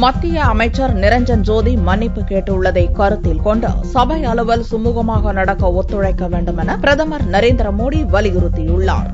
மத்திய அமைச்சர் நிரஞ்சன் ஜோதி மன்னிப்பு கேட்டுள்ளதை கருத்தில் கொண்டு சபை அலுவல் சுமூகமாக நடக்க ஒத்துழைக்க வேண்டும் என பிரதமர் நரேந்திர மோடி வலியுறுத்தியுள்ளார்.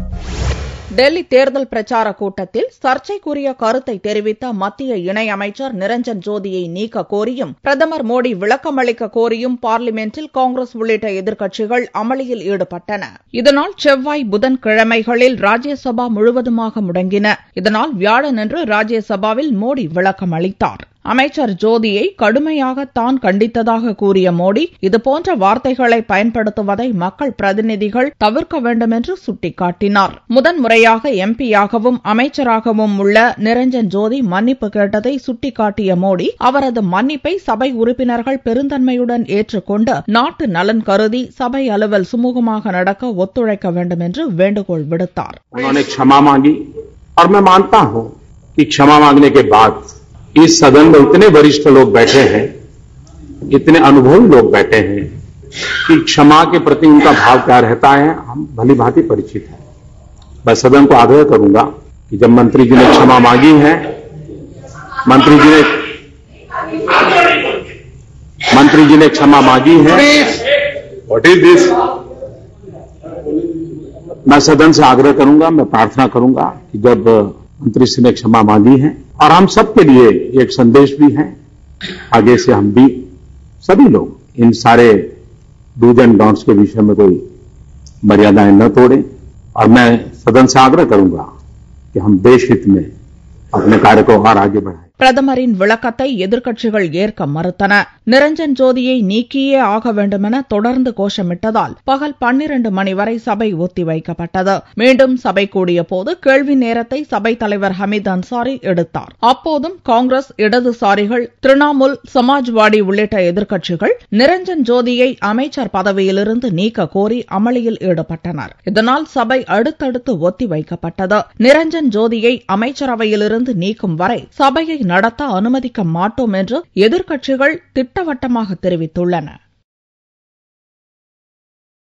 டெல்லி தேர்தல் பிரச்சார கூட்டத்தில் சர்ச்சைக்குரிய கருத்தை தெரிவித்த மத்திய இணையமைச்சர் நிரஞ்சன் ஜோதியை நீக்க கோரியும் பிரதமர் மோடி விளக்கமளிக்க கோரியும் பார்லிமென்டில் காங்கிரஸ் உள்ளிட்ட எதிர்க்கட்சிகள் அமளியில் ஈடுபட்டன. இதனால் செவ்வாய் புதன் கிழமைகளில் ராஜ்யசபா முழுவதுமாக முடங்கின. இதனால் வியாழனன்று ராஜ்யசபாவில் மோடி விளக்கம் அளித்தார். அமைச்சர் ஜோதியை கடுமையாக தான் கண்டித்ததாக கூறிய மோடி இதுபோன்ற வார்த்தைகளை பயன்படுத்துவதை மக்கள் பிரதிநிதிகள் தவிர்க்க வேண்டும் என்று சுட்டிக்காட்டினார். முதன்முறையாக எம்பியாகவும் அமைச்சராகவும் உள்ள நிரஞ்சன் ஜோதி மன்னிப்பு கேட்டதை சுட்டிக்காட்டிய மோடி அவரது மன்னிப்பை சபை உறுப்பினர்கள் பெருந்தன்மையுடன் ஏற்றுக்கொண்டு நாட்டு நலன் கருதி சபை அலுவல் சுமூகமாக நடக்க ஒத்துழைக்க வேண்டும் என்று வேண்டுகோள் விடுத்தார். इस सदन में इतने वरिष्ठ लोग बैठे हैं, इतने अनुभवी लोग बैठे हैं कि क्षमा के प्रति उनका भाव क्या रहता है हम भली भांति परिचित हैं। मैं सदन को आग्रह करूंगा कि जब मंत्री जी ने क्षमा मांगी है, मंत्री जी ने क्षमा मांगी है, व्हाट इज दिस, मैं सदन से आग्रह करूंगा, मैं प्रार्थना करूंगा कि जब मंत्री श्री ने क्षमा मांगी है और हम सबके लिए एक संदेश भी है, आगे से हम भी सभी लोग इन सारे डूज एंड डोंट्स के विषय में कोई मर्यादाएं न तोड़ें और मैं सदन से आग्रह करूंगा कि हम देश हित में अपने कार्य को और आगे बढ़ाएं. பிரதமரின் விளக்கத்தை எதிர்க்கட்சிகள் ஏற்க மறுத்தன. நிரஞ்சன் ஜோதியை நீக்கியே ஆக வேண்டுமென தொடர்ந்து கோஷமிட்டதால் பகல் 12 மணி வரை சபை ஒத்திவைக்கப்பட்டது. மீண்டும் சபை கூடியபோது கேள்வி நேரத்தை சபைத் தலைவர் ஹமீத் அன்சாரி எடுத்தார். அப்போதும் காங்கிரஸ், இடதுசாரிகள், திரிணாமுல், சமாஜ்வாடி உள்ளிட்ட எதிர்க்கட்சிகள் நிரஞ்சன் ஜோதியை அமைச்சர் பதவியிலிருந்து நீக்க கோரி அமளியில் ஈடுபட்டனர். இதனால் சபை அடுத்தடுத்து ஒத்திவைக்கப்பட்டது. நிரஞ்சன் ஜோதியை அமைச்சரவையிலிருந்து நீக்கும் வரை சபையை நடத்த அனுமதிக்க மாட்டோம் என்று எதிர்க்கட்சிகள் திட்டவட்டமாக தெரிவித்துள்ளன.